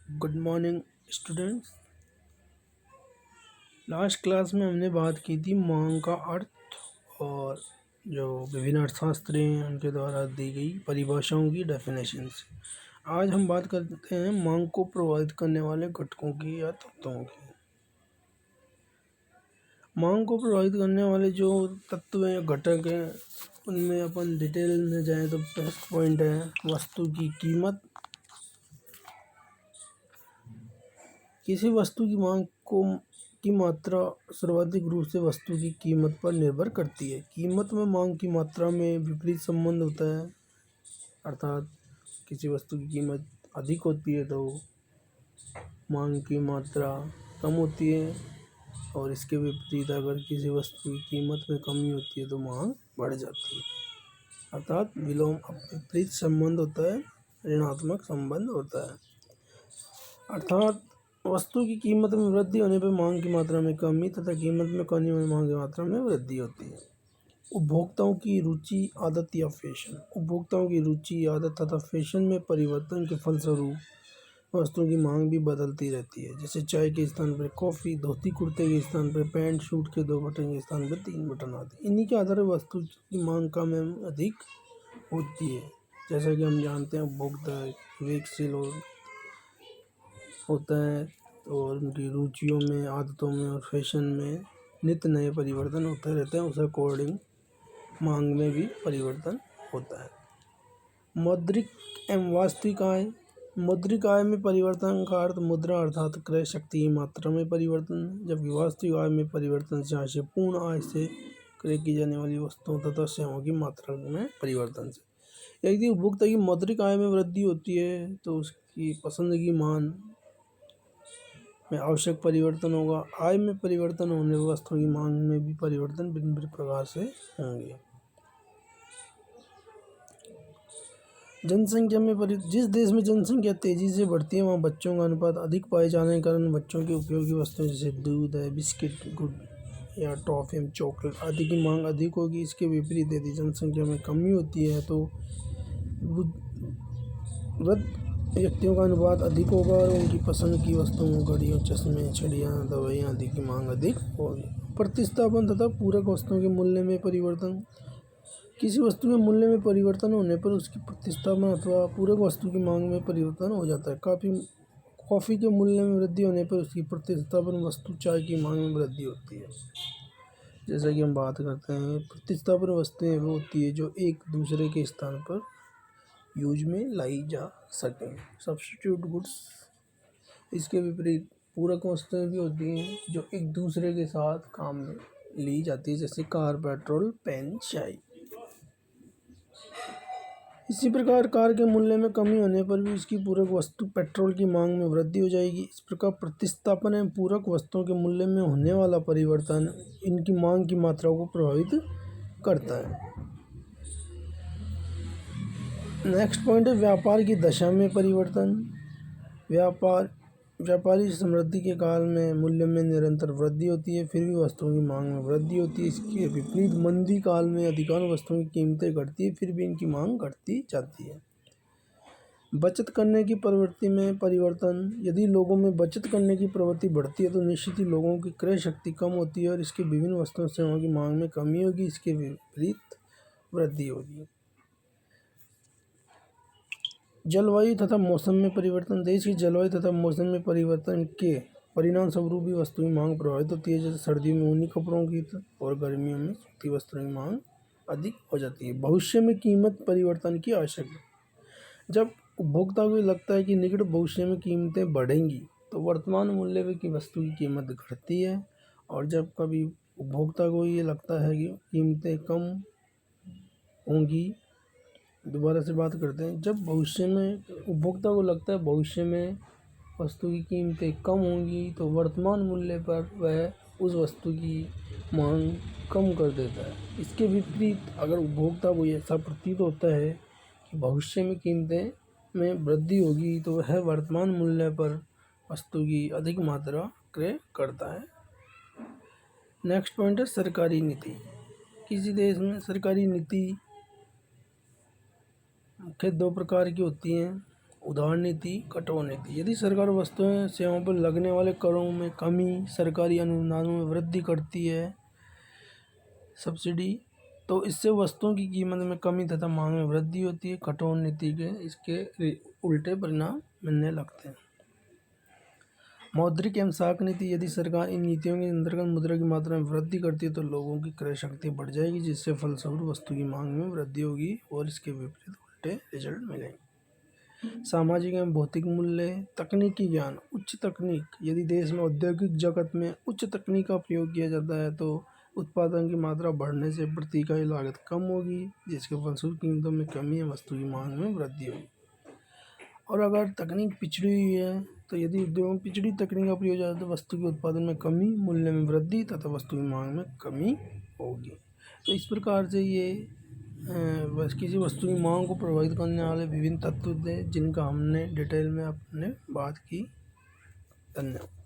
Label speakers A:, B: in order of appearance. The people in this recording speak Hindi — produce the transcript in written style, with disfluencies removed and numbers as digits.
A: Good morning students. Last class में हमने बात की थी मांग का अर्थ और जो विभिन्न अर्थशास्त्री हैं उनके द्वारा दी गई परिभाषाओं की डेफिनेशंस। आज हम बात करते हैं मांग को प्रभावित करने वाले घटकों की या तत्वों की। मांग को प्रभावित करने वाले जो तत्व हैं घटक हैं उनमें अपन डिटेल में जाएं तो फर्स्ट पॉइंट है वस्तु की कीमत। किसी वस्तु की मांग की मात्रा सर्वाधिक रूप से वस्तु की कीमत पर निर्भर करती है। कीमत में मांग की मात्रा में विपरीत संबंध होता है, अर्थात किसी वस्तु की कीमत अधिक होती है तो मांग की मात्रा कम होती है, और इसके विपरीत अगर किसी वस्तु की कीमत में कमी होती है तो मांग बढ़ जाती है। अर्थात विलोम विपरीत संबंध होता है, ऋणात्मक संबंध होता है। अर्थात वस्तु की कीमत में वृद्धि होने पर मांग की मात्रा में कमी तथा कीमत में कमी होने मांग की मात्रा में वृद्धि होती है। उपभोक्ताओं की रुचि, आदत या फैशन। उपभोक्ताओं की रुचि, आदत तथा फैशन में परिवर्तन के फलस्वरूप वस्तुओं की मांग भी बदलती रहती है। जैसे चाय के स्थान पर कॉफ़ी, धोती कुर्ते के स्थान पर पैंट, सूट के 2 बटन के स्थान पर 3 बटन आदि। इन्हीं के आधार पर वस्तु की मांग कम एवं अधिक होती है। जैसा कि हम जानते हैं उपभोक्ता विवेकशील होता है और उनकी रुचियों में, आदतों में और फैशन में नित्य नए परिवर्तन होते रहते हैं। उस अकॉर्डिंग मांग में भी परिवर्तन होता है। मौद्रिक एवं वास्तविक आय। मौद्रिक आय में परिवर्तन का अर्थ मुद्रा अर्थात क्रय शक्ति की मात्रा में परिवर्तन, जबकि वास्तविक आय में परिवर्तन से आशय पूर्ण आय से क्रय की जाने वाली वस्तुओं तथा सेवाओं की मात्रा में परिवर्तन से। यदि उपभोक्ता की मौद्रिक आय में वृद्धि होती है तो उसकी पसंद की मान में आवश्यक परिवर्तन होगा। आय में परिवर्तन होने पर वस्तुओं की मांग में भी परिवर्तन भिन्न प्रकार से होंगे। जनसंख्या में जिस देश में जनसंख्या तेजी से बढ़ती है वहाँ बच्चों का अनुपात अधिक पाए जाने के कारण बच्चों के उपयोगी वस्तुएं जैसे दूध है, बिस्किट, गुड या टॉफी, चॉकलेट आदि की मांग अधिक होगी। इसके विपरीत यदि जनसंख्या में कमी होती है तो वृद्ध व्यक्तियों का अनुपात अधिक होगा और उनकी पसंद की वस्तुओं, घड़ियों, चश्मे, छड़ियाँ, दवाइयाँ आदि की मांग अधिक होगी। प्रतिस्थापन तथा पूरक वस्तुओं के मूल्य में परिवर्तन। किसी वस्तु के मूल्य में परिवर्तन होने पर उसकी प्रतिस्थापन अथवा पूरक वस्तु की मांग में परिवर्तन हो जाता है। कॉफ़ी के मूल्य में वृद्धि होने पर उसकी प्रतिस्थापन वस्तु चाय की मांग में वृद्धि होती है। जैसा कि हम बात करते हैं प्रतिस्थापन वस्तुएं वो होती है जो एक दूसरे के स्थान पर यूज में लाई जा सकें, सब्स्टिट्यूट गुड्स। इसके विपरीत पूरक वस्तुएं भी होती हैं जो एक दूसरे के साथ काम में ली जाती है, जैसे कार, पेट्रोल, पेन, चाय। इसी प्रकार कार के मूल्य में कमी होने पर भी इसकी पूरक वस्तु पेट्रोल की मांग में वृद्धि हो जाएगी। इस प्रकार प्रतिस्थापन एवं पूरक वस्तुओं के मूल्य में होने वाला परिवर्तन इनकी मांग की मात्रा को प्रभावित करता है। नेक्स्ट पॉइंट है व्यापार की दशा में परिवर्तन। व्यापारी समृद्धि के काल में मूल्य में निरंतर वृद्धि होती है, फिर भी वस्तुओं की मांग में वृद्धि होती है। इसके विपरीत मंदी काल में अधिकांश वस्तुओं की कीमतें घटती है, फिर भी इनकी मांग घटती जाती है। बचत करने की प्रवृत्ति में परिवर्तन। यदि लोगों में बचत करने की प्रवृत्ति बढ़ती है तो निश्चित ही लोगों की क्रय शक्ति कम होती है और इसके विभिन्न वस्तुओं सेवाओं की मांग में कमी होगी। इसके विपरीत वृद्धि होगी। जलवायु तथा मौसम में परिवर्तन। देश की जलवायु तथा मौसम में परिवर्तन के परिणाम स्वरूप भी वस्तु की मांग प्रभावित होती है। जैसे सर्दियों में ऊनी कपड़ों की और गर्मियों में सूती वस्त्रों की मांग अधिक हो जाती है। भविष्य में कीमत परिवर्तन की आवश्यकता। जब उपभोक्ता को लगता है कि निकट भविष्य में कीमतें बढ़ेंगी तो वर्तमान मूल्य पर की वस्तु की कीमत घटती है, और जब कभी उपभोक्ता को ये लगता है कि कीमतें कम होंगी, दोबारा से बात करते हैं, जब भविष्य में उपभोक्ता को लगता है भविष्य में वस्तु की कीमतें कम होंगी तो वर्तमान मूल्य पर वह उस वस्तु की मांग कम कर देता है। इसके विपरीत अगर उपभोक्ता को ऐसा प्रतीत होता है कि भविष्य में कीमतें में वृद्धि होगी तो वह वर्तमान मूल्य पर वस्तु की अधिक मात्रा क्रय करता है। नेक्स्ट पॉइंट है सरकारी नीति। किसी देश में सरकारी नीति मुख्य 2 प्रकार की होती हैं। उदार नीति, कठोर नीति। यदि सरकार वस्तुएं सेवाओं पर लगने वाले करों में कमी, सरकारी अनुदानों में वृद्धि करती है, सब्सिडी, तो इससे वस्तुओं की कीमत में कमी तथा मांग में वृद्धि होती है। कठोर नीति के इसके उल्टे परिणाम मिलने लगते हैं। मौद्रिक एवं साख नीति। यदि सरकार इन नीतियों के अंतर्गत मुद्रा की मात्रा में वृद्धि करती है तो लोगों की क्रय शक्ति बढ़ जाएगी, जिससे फलस्वरूप वस्तु की मांग में वृद्धि होगी और इसके विपरीत उल्टे रिजल्ट मिलेंगे। सामाजिक एवं भौतिक मूल्य। तकनीकी ज्ञान। उच्च तकनीक। यदि देश में औद्योगिक जगत में उच्च तकनीक का प्रयोग किया जाता है तो उत्पादन की मात्रा बढ़ने से प्रति इकाई लागत कम होगी, जिसके फलस्वरूप कीमतों में कमी या वस्तु की मांग में वृद्धि होगी। और अगर तकनीक पिछड़ी हुई है तो यदि उद्योगों में पिछड़ी तकनीक का प्रयोग जाता है तो वस्तु के उत्पादन में कमी, मूल्य में वृद्धि तथा वस्तु की मांग में कमी होगी। तो इस प्रकार से ये किसी वस्तु की मांग को प्रभावित करने वाले विभिन्न तत्व थे जिनका हमने डिटेल में अपने बात की। धन्यवाद।